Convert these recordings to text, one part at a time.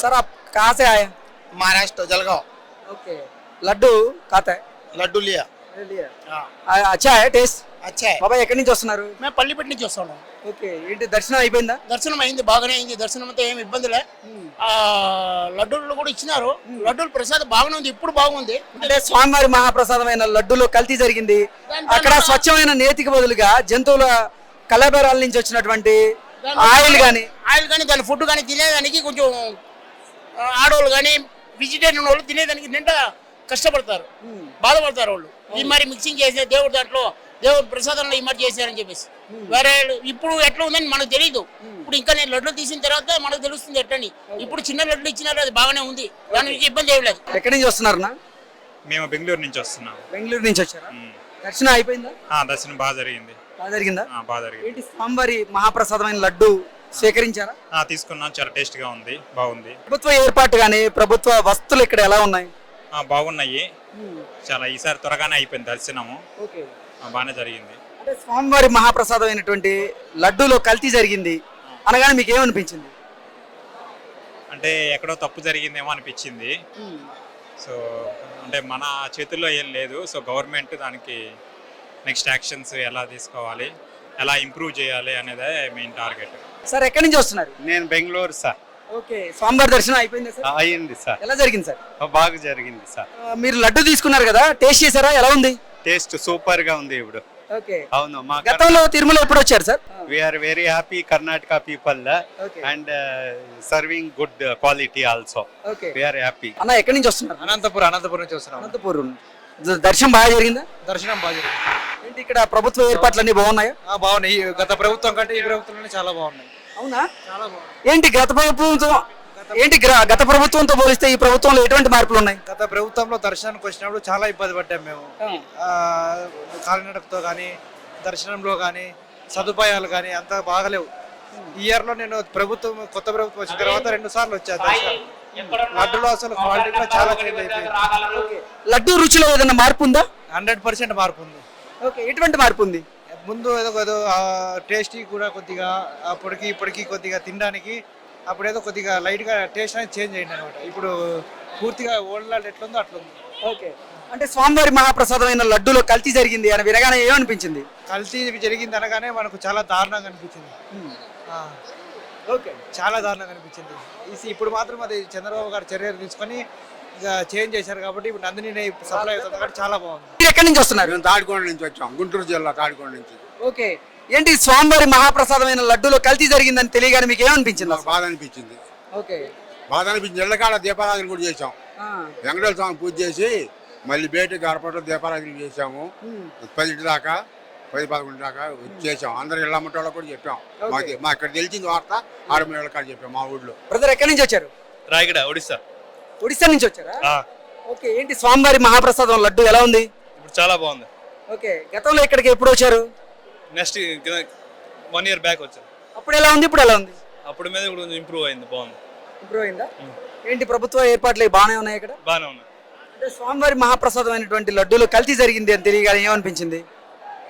Sir आप कहाँ से आए? महाराष्ट्र जलगांव। ओके, लड्डू खाता है? लड्डू लिया। अच्छा है टेस्ट? अच्छा है। బాబాయ్ ఎక్కడి నుంచి వస్తున్నారు? मैं పల్లిపట్టి నుంచి వస్తాను. ఓకే, ఏంటి దర్శనం అయిపోయిందా? దర్శనం అయింది, బాగానే అయింది. దర్శనం అంతా ఏమి ఇబ్బంది లే. లడ్డూలు కూడా ఇచ్చినారు. లడ్డూలు ప్రసాదం బాగానే ఉంది, ఇప్పుడు బాగుంది. అంటే స్వామివారి మహాప్రసాదమైన లడ్డూలో కల్తీ జరిగింది. అక్కడ స్వచ్ఛమైన నేతికి బదులుగా జంతువుల కలబెరాల నుంచి వచ్చినటువంటి ఆయిల్ కానీ దాని ఫుడ్ కానీ తినేదానికి కొంచెం ఆడవాళ్ళు కానీ వెజిటేరియన్ వాళ్ళు తినేదానికి నిండా కష్టపడతారు, బాధపడతారు వాళ్ళు. ఈ మరి మిక్సింగ్ చేసే దేవుడు దాంట్లో దేవుడు ప్రసాదంలో ఈ మరి చేశారని చెప్పేసి వేరే ఇప్పుడు ఎట్లా ఉందని మనకు తెలియదు. ఇప్పుడు ఇంకా నేను లడ్లు తీసిన తర్వాత మనకు తెలుస్తుంది ఎట్లని. ఇప్పుడు చిన్న లడ్లు ఇచ్చినారు, అది బాగానే ఉంది, దానికి ఇబ్బంది ఏమి లేదు. ఎక్కడి నుంచి వస్తున్నారన్నా? మేము బెంగళూరు నుంచి వస్తున్నాం. బెంగళూరు నుంచి వచ్చారా? దర్శనం అయిపోయిందా? దర్శనం బాగా జరిగింది. బాగా జరిగిందా? బాగా జరిగింది. ఏంటి స్వామివారి మహాప్రసాదమైన లడ్డు స్వీకరించారా? తీసుకున్నాం, చాలా టేస్ట్ గా ఉంది, బాగుంది. ప్రభుత్వ ఏర్పాటు కానీ ప్రభుత్వ వస్తువులు ఇక్కడ ఎలా ఉన్నాయి? బాగున్నాయి, చాలా ఈసారి త్వరగానే అయిపోయింది దర్శనము. ఓకే, బాగానే జరిగింది. అంటే స్వామివారి మహాప్రసాదమైనటువంటి లడ్డూలో కల్తీ జరిగింది అనగానే మీకు ఏమనిపించింది? అంటే ఎక్కడో తప్పు జరిగిందేమో అనిపించింది. సో అంటే మన చేతుల్లో ఏం లేదు. సో గవర్నమెంట్ దానికి నెక్స్ట్ యాక్షన్స్ ఎలా తీసుకోవాలి, ఎలా ఇంప్రూవ్ చేయాలి అనేదే మెయిన్ టార్గెట్. సార్ ఎక్కడి నుంచి వస్తున్నారు? నేను బెంగళూరు సార్. ఓకే, స్వామివారి దర్శనం అయిపోయింది సార్? అయ్యింది సార్. ఎలా జరిగింది సార్? బాగా జరిగింది సార్. మీరు లడ్డు తీసుకున్నారు కదా, టేస్ట్ చేశారా? ఎలా ఉంది? టేస్ట్ సూపర్ గా ఉంది ఇప్పుడు. ఓకే, అవును. మా గతంలో తిరుమల ఎప్పుడు వచ్చారు sir? We're very happy Karnataka people and serving good quality also. Okay, we're happy. అన్న ఎక్కడి నుంచి వస్తున్నారు? అనంతపురం నుంచి వస్తున్నాం. అనంతపురం. దర్శనం బాగా జరిగిందా? దర్శనం బాగా జరిగింది. ఏంటి ఇక్కడ ప్రభుత్వ ఏర్పాట్లు అన్ని బాగున్నాయా? బాగున్నాయి. గత ప్రభుత్వం కంటే ఈ ప్రభుత్వంలోనే చాలా బాగున్నాయి. అవునా? చాలా బాగుంది. ఏంటి గత ప్రభుత్వంతో పోలిస్తే ఈ ప్రభుత్వంలో ఎటువంటి మార్పులు ఉన్నాయి? గత ప్రభుత్వంలో దర్శనానికి వచ్చినప్పుడు చాలా ఇబ్బంది పడ్డాం మేము. కాలినడకతో కానీ దర్శనంలో కానీ సదుపాయాలు కానీ అంత బాగలేవు. ఈ ఇయర్ లో నేను కొత్త ప్రభుత్వం వచ్చిన తర్వాత 2 సార్లు వచ్చాను దర్శనం. లడ్డులో అసలు క్వాలిటీ కూడా చాలా చేంజ్ అయిపోయింది. లడ్డు రుచిలో ఏదైనా మార్పు ఉందా? 100% మార్పు ఉంది. ఓకే, ఎటువంటి మార్పు ఉంది? ముందు ఏదో టేస్టీ కూడా కొద్దిగా అప్పటికి ఇప్పటికి కొద్దిగా తినడానికి అప్పుడేదో కొద్దిగా లైట్ గా టేస్ట్ అనేది చేంజ్ అయింది అనమాట. ఇప్పుడు పూర్తిగా ఓల్డ్ లడ్డు ఎట్లుందో అట్లుంది. ఓకే, అంటే స్వామివారి మహాప్రసాదమైన లడ్డూలో కల్తీ జరిగింది అని వినగానే ఏమనిపించింది? కల్తీ జరిగింది అనగానే మనకు చాలా దారుణంగా అనిపించింది. ఓకే, చాలా దారుణంగా అనిపించింది. ఇప్పుడు మాత్రం అది చంద్రబాబు గారు చర్యలు తీసుకొని చేంజ్ చేశారు కాబట్టి ఇప్పుడు నందిని సప్లై అవుతుంది కాబట్టి చాలా బాగుంది. మీరు ఎక్కడి నుంచి వస్తున్నారు? మేము తాడికొండ నుంచి వచ్చాం, గుంటూరు జిల్లా తాడికొండ నుంచి. ఓకే, ఏంటి స్వామివారి మహాప్రసాదమైన లడ్డూలో కల్తీ జరిగిందని తెలియగానే మీకు ఏమనిపించింది? నాకు బాధ అనిపించింది. ఓకే, బాధ అనిపించింది. ఇళ్ళకాడ దీపారాధన కూడా చేసాం. వెంకటేశ్వర స్వామి పూజ చేసి మళ్ళీ బయటకు గడపట్లో దీపారాధన చేసాము. 10 దాకా 10-11 దాకా చేసాం. అందరు ఇళ్ళ అమ్మటోళ్ళకి కూడా చెప్పాం. మా ఇక్కడ తెలిసింది వార్త ఆడమూల ఇళ్ళ కాడ చెప్పాం మా ఊళ్ళో. బ్రదర్ ఎక్కడి నుంచి వచ్చారు? రాయగడ, ఒడిస్సా. ఒడిస్సా నుంచి వచ్చారా? ఓకే, ఏంటి స్వామివారి మహాప్రసాదం లడ్డు ఎలా ఉంది? ఇప్పుడు చాలా బాగుంది. ఓకే, గతంలో ఇక్కడికి ఎప్పుడు వచ్చారు? నెక్స్ట్ 1 year బ్యాక్ వచ్చాను. అప్పుడు ఎలా ఉంది, ఇప్పుడు ఎలా ఉంది? అప్పుడు మీద ఇప్పుడు కొంచెం ఇంప్రూవ్ అయింది, బాగుంది. ఇంప్రూవ్ అయిందా? ఏంటి ప్రభుత్వ ఏర్పాట్లు బాగానే ఉన్నాయి ఇక్కడ? బాగానే ఉన్నాయి. అంటే స్వామివారి మహాప్రసాదం అయినటువంటి లడ్డూలో కల్తీ జరిగింది అని తెలియగానే ఏమనిపించింది?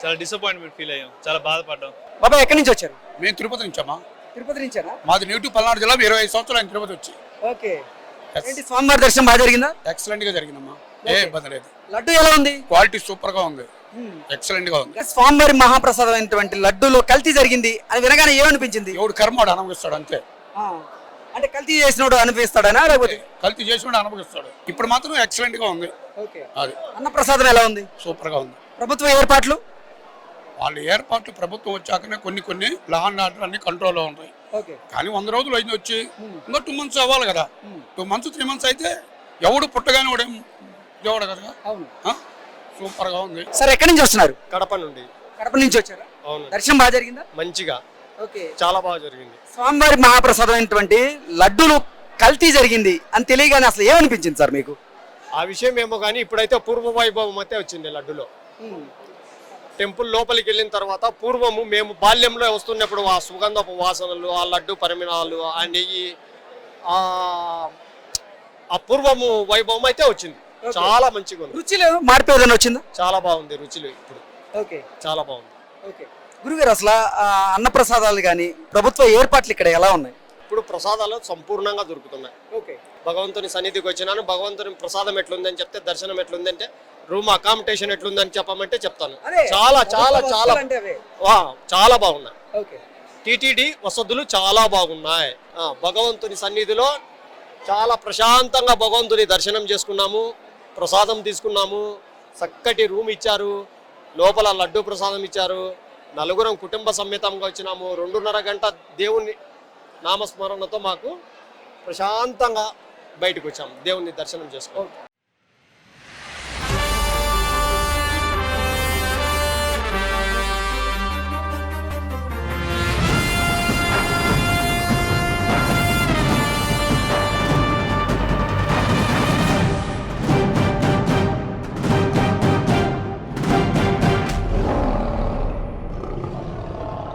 చాలా డిసప్పాయింట్మెంట్ ఫీల్ అయ్యాం, చాలా బాధపడ్డాం. బాబా ఎక్కడి నుంచి వచ్చారు? మేము తిరుపతి నుంచమ్మా. తిరుపతి నుంచారా? మాది నేటివ్ పల్నాడు జిల్లా. 25 సంవత్సరాలు తిరుపతి వచ్చి. ఓకే, ఏంటి స్వామివారి దర్శనం బాగా జరిగిందా? ఎక్సలెంట్ గా జరిగిందమ్మా, ఏ ఇబ్బంది లేదు. లడ్డు ఎలా ఉంది? క్వాలిటీ సూపర్ గా ఉంది, ఎక్సలెంట్ గా ఉంది. స్వామివారి మహాప్రసాదం అయినటువంటి లడ్డూలో కల్తీ జరిగింది అని వినగానే ఏమనిపించింది? ఎవడు కర్మోడు అనుభవిస్తాడు అంతే. అంటే కల్తీ చేసినోడు అనిపిస్తాడనా లేకపోతే కల్తీ చేసినోడు అనుభవిస్తాడు. ఇప్పుడు మాత్రం ఎక్సలెంట్ గా ఉంది. ఓకే, అది అన్నప్రసాదం ఎలా ఉంది? సూపర్ గా ఉంది. ప్రభుత్వ ఏర్పాట్లు వాళ్ళ ఏర్పాట్లు ప్రభుత్వం వచ్చాకనే కొన్ని లా అండ్ ఆర్డర్ అన్ని కంట్రోల్లో ఉంటాయి. ఓకే, కానీ 100 రోజులు అయింది వచ్చి, ఇంకా 2 months అవ్వాలి కదా. 2 months 3 months అయితే ఎవడు పుట్టగానే వాడేం దేవుడు కదా. అవును, సూపర్ గా ఉంది. సార్ ఎక్కడి నుంచి వస్తున్నారు? కడప నుండి. కడప నుంచి వచ్చారా? అవును. దర్శనం బాగా జరిగిందా? మంచిగా, ఓకే, చాలా బాగా జరిగింది. స్వామివారి మహాప్రసాదం అయినటువంటి లడ్డూలు కల్తీ జరిగింది అని తెలియగానే అసలు ఏమనిపించింది సార్ మీకు? ఆ విషయం ఏమో కానీ ఇప్పుడైతే పూర్వ వైభవం అయితే వచ్చింది లడ్డులో. టెంపుల్ లోపలికి వెళ్ళిన తర్వాత పూర్వము మేము బాల్యంలో వస్తున్నప్పుడు ఆ సుగంధపు వాసనలు, ఆ లడ్డు పరిమాణాలు, ఆ నెయ్యి, ఆ పూర్వము వైభవం అయితే వచ్చింది. చాలా మంచిగా ఉంది. రుచిలో మార్పు ఏదైనా వచ్చిందా? చాలా బాగుంది రుచిలో ఇప్పుడు. ఓకే, చాలా బాగుంది. ఓకే గురుగారు, అసలు అన్నప్రసాదాలు కానీ ప్రభుత్వ ఏర్పాట్లు ఇక్కడ ఎలా ఉన్నాయి? ఇప్పుడు ప్రసాదాలు సంపూర్ణంగా దొరుకుతున్నాయి. ఓకే భగవంతుని సన్నిధికి వచ్చినాను, భగవంతుని ప్రసాదం ఎట్లుందని చెప్తే, దర్శనం ఎట్లుందంటే, రూమ్ అకామిడేషన్ ఎట్లుందని చెప్పమంటే చెప్తాను. అదే చాలా చాలా చాలా అంటే అవే చాలా బాగున్నాయి. ఓకే టీటీడీ వసతులు చాలా బాగున్నాయి. భగవంతుని సన్నిధిలో చాలా ప్రశాంతంగా భగవంతుని దర్శనం చేసుకున్నాము, ప్రసాదం తీసుకున్నాము, చక్కటి రూమ్ ఇచ్చారు, లోపల లడ్డు ప్రసాదం ఇచ్చారు. నలుగురం కుటుంబ సమేతంగా వచ్చినాము. 2.5 గంట దేవుని నామస్మరణతో మాకు ప్రశాంతంగా బయటకు వచ్చాము దేవుని దర్శనం చేసుకో.